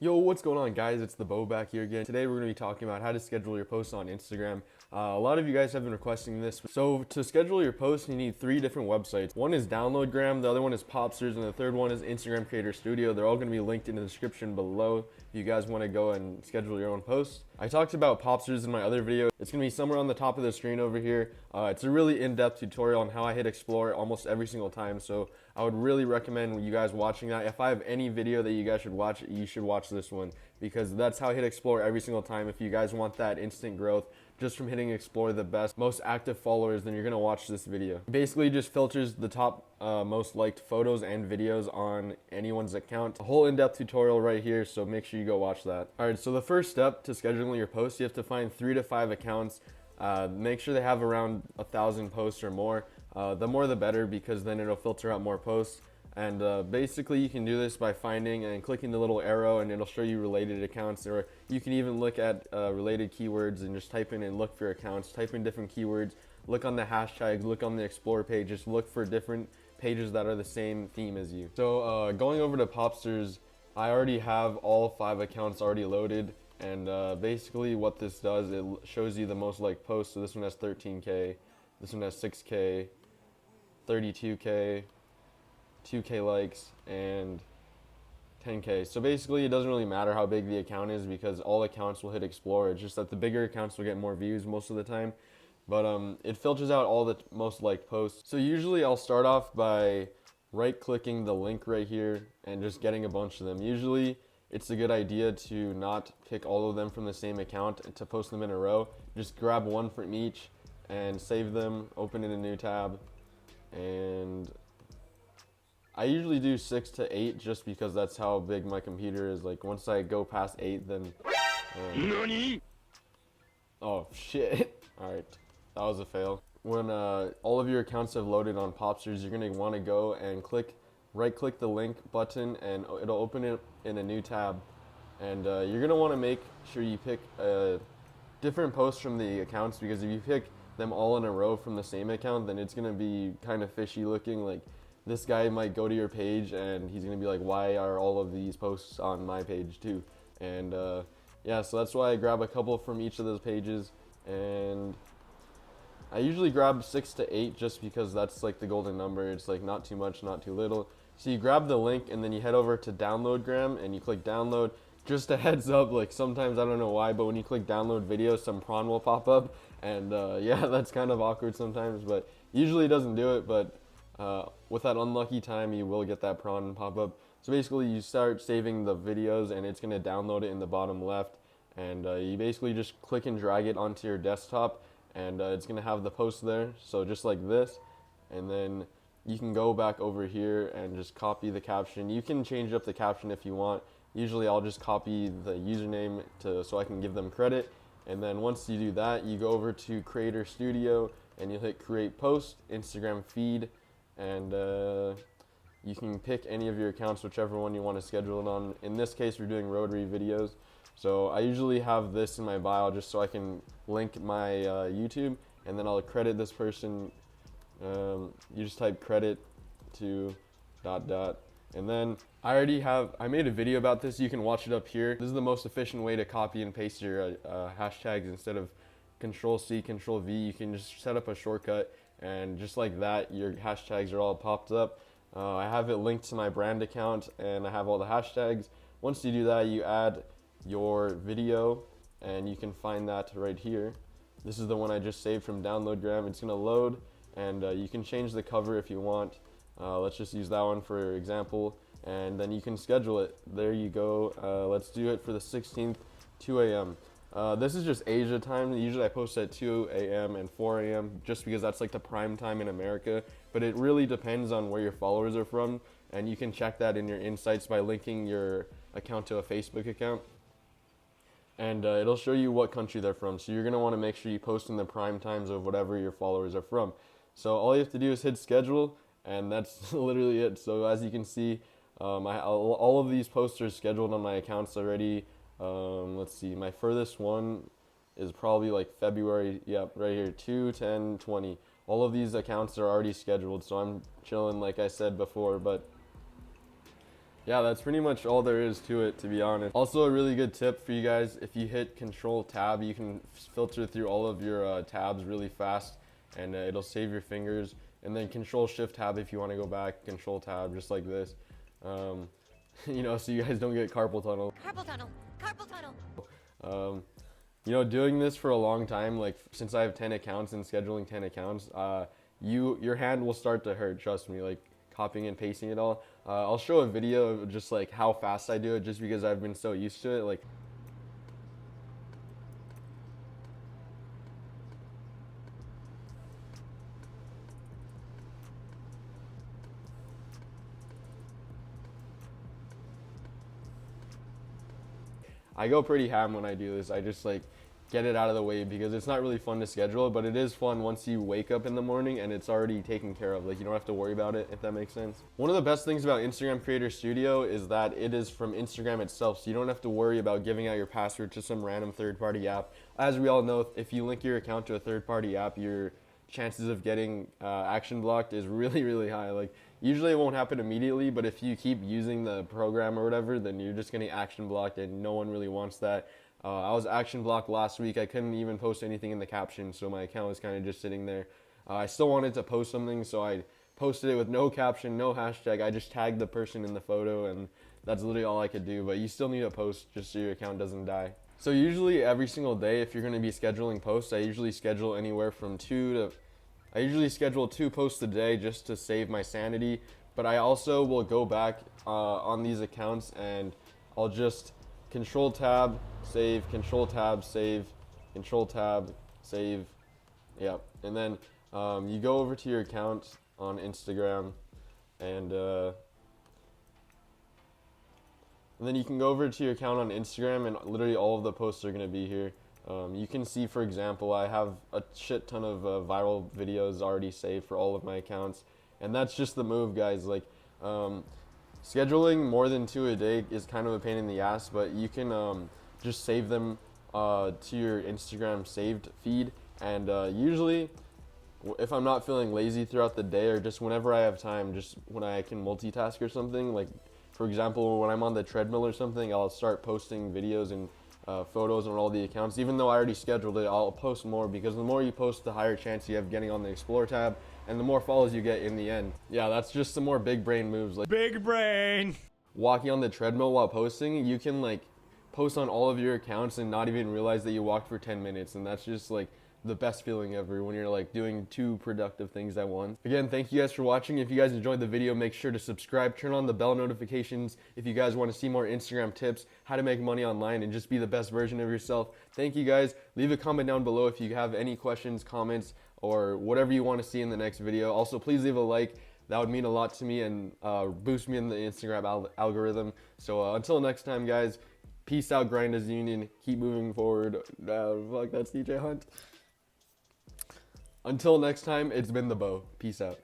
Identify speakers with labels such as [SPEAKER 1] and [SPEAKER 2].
[SPEAKER 1] Yo, what's going on, guys? It's the Bo back here again. Today we're going to be talking about how to schedule your posts on Instagram. A lot of you guys have been requesting this. So to schedule your posts, you need 3 different websites. One is Downloadgram, the other one is Popsters, and the third one is Instagram Creator Studio. They're all going to be linked in the description below if you guys want to go and schedule your own posts. I talked about Popsters in my other video. It's going to be somewhere on the top of the screen over here. It's a really in-depth tutorial on how I hit explore almost every single time. So I would really recommend you guys watching that. If I have any video that you guys should watch, you should watch this one, because that's how I hit explore every single time. If you guys want that instant growth just from hitting explore the best, most active followers, then you're gonna watch this video. Basically just filters the top most liked photos and videos on anyone's account. A whole in-depth tutorial right here, so make sure you go watch that. Alright, so the first step to scheduling your posts, you have to find 3 to 5 accounts. Make sure they have around 1,000 posts or more. The more the better, because then it'll filter out more posts. And basically you can do this by finding and clicking the little arrow, and it'll show you related accounts, or you can even look at related keywords and just type in and look for accounts. Type in different keywords, look on the hashtags, look on the explore page, just look for different pages that are the same theme as you. So going over to Popsters, I already have all 5 accounts already loaded, and basically what this does, it shows you the most liked posts. So this one has 13K, this one has 6K, 32K, 2K likes, and 10K. So basically it doesn't really matter how big the account is, because all accounts will hit explore. It's just that the bigger accounts will get more views most of the time. But it filters out all the most liked posts. So usually I'll start off by right clicking the link right here and just getting a bunch of them. Usually it's a good idea to not pick all of them from the same account and to post them in a row. Just grab one from each and save them, open in a new tab, and I usually do 6 to 8 just because that's how big my computer is. Like once I go past 8, then oh shit. Alright, that was a fail. When all of your accounts have loaded on Popsters, you're gonna want to go and right click the link button, and it'll open it in a new tab. And you're gonna want to make sure you pick different posts from the accounts, because if you pick them all in a row from the same account, then it's gonna be kind of fishy looking. Like this guy might go to your page and he's gonna be like, why are all of these posts on my page too? And yeah, so that's why I grab a couple from each of those pages, and I usually grab 6 to 8 just because that's like the golden number. It's like not too much, not too little. So you grab the link and then you head over to Downloadgram and you click download. Just a heads up, like sometimes, I don't know why, but when you click download video, some prawn will pop up, and yeah, that's kind of awkward sometimes, but usually it doesn't do it. But with that unlucky time, you will get that prawn pop up. So basically you start saving the videos and it's going to download it in the bottom left, and you basically just click and drag it onto your desktop, and it's going to have the post there, so just like this. And then you can go back over here and just copy the caption. You can change up the caption if you want. Usually I'll just copy the username so I can give them credit. And then once you do that, you go over to Creator Studio and you hit Create Post, Instagram Feed, and you can pick any of your accounts, whichever one you want to schedule it on. In this case, we're doing rotary videos. So I usually have this in my bio just so I can link my YouTube, and then I'll credit this person. You just type credit to ... And then I made a video about this. You can watch it up here. This is the most efficient way to copy and paste your hashtags. Instead of Control-C, Control-V, you can just set up a shortcut, and just like that, your hashtags are all popped up. I have it linked to my brand account, and I have all the hashtags. Once you do that, you add your video, and you can find that right here. This is the one I just saved from Downloadgram. It's gonna load, and you can change the cover if you want. Let's just use that one for example, and then you can schedule it. There you go. Let's do it for the 16th, 2 a.m. This is just Asia time. Usually I post at 2 a.m. and 4 a.m. just because that's like the prime time in America, but it really depends on where your followers are from, and you can check that in your insights by linking your account to a Facebook account. And it'll show you what country they're from. So you're going to want to make sure you post in the prime times of whatever your followers are from. So all you have to do is hit schedule, and that's literally it. So as you can see, all of these posts are scheduled on my accounts already. Let's see, my furthest one is probably like February. Yep, right here, 2, 10, 20. All of these accounts are already scheduled, so I'm chilling like I said before. But Yeah, that's pretty much all there is to it, to be honest. Also, a really good tip for you guys, if you hit Control Tab, you can filter through all of your tabs really fast, and it'll save your fingers. And then Control Shift Tab if you want to go back, Control Tab, just like this. You know, so you guys don't get carpal tunnel.
[SPEAKER 2] Carpal tunnel. Carpal tunnel.
[SPEAKER 1] You know, doing this for a long time, like since I have 10 accounts and scheduling 10 accounts, your hand will start to hurt, trust me, like copying and pasting it all. I'll show a video of just like how fast I do it just because I've been so used to it. Like, I go pretty ham when I do this. I just like get it out of the way because it's not really fun to schedule, but it is fun once you wake up in the morning and it's already taken care of. Like, you don't have to worry about it, if that makes sense. One of the best things about Instagram Creator Studio is that it is from Instagram itself, so you don't have to worry about giving out your password to some random third-party app. As we all know, if you link your account to a third-party app, your chances of getting action blocked is really, really high. Like, usually it won't happen immediately, but if you keep using the program or whatever, then you're just getting action blocked, and no one really wants that. I was action blocked last week. I couldn't even post anything in the caption, so my account was kind of just sitting there. I still wanted to post something, so I posted it with no caption, no hashtag. I just tagged the person in the photo, and that's literally all I could do. But you still need to post just so your account doesn't die. So usually every single day, if you're going to be scheduling posts, I usually schedule anywhere from I usually schedule 2 posts a day just to save my sanity. But I also will go back on these accounts and I'll just Control Tab, save, Control Tab, save, Control Tab, save. Yep. And then you go over to your account on Instagram, and then you can go over to your account on Instagram, and literally all of the posts are going to be here. You can see, for example, I have a shit ton of viral videos already saved for all of my accounts, and that's just the move, guys. Like, scheduling more than 2 a day is kind of a pain in the ass, but you can just save them to your Instagram saved feed. And usually, if I'm not feeling lazy throughout the day, or just whenever I have time, just when I can multitask or something, like for example, when I'm on the treadmill or something, I'll start posting videos and photos on all the accounts. Even though I already scheduled it, I'll post more, because the more you post, the higher chance you have getting on the Explore tab, and the more follows you get in the end. Yeah, that's just some more big brain moves. Like
[SPEAKER 3] big brain.
[SPEAKER 1] Walking on the treadmill while posting, you can like post on all of your accounts and not even realize that you walked for 10 minutes, and that's just like the best feeling ever when you're like doing 2 productive things at once. Again, thank you guys for watching. If you guys enjoyed the video, make sure to subscribe, turn on the bell notifications if you guys want to see more Instagram tips, how to make money online, and just be the best version of yourself. Thank you guys. Leave a comment down below if you have any questions, comments, or whatever you want to see in the next video. Also, please leave a like. That would mean a lot to me and boost me in the Instagram algorithm. So until next time, guys, peace out, Grinders Union. Keep moving forward. Fuck, that's DJ Hunt. Until next time, it's been the Bo. Peace out.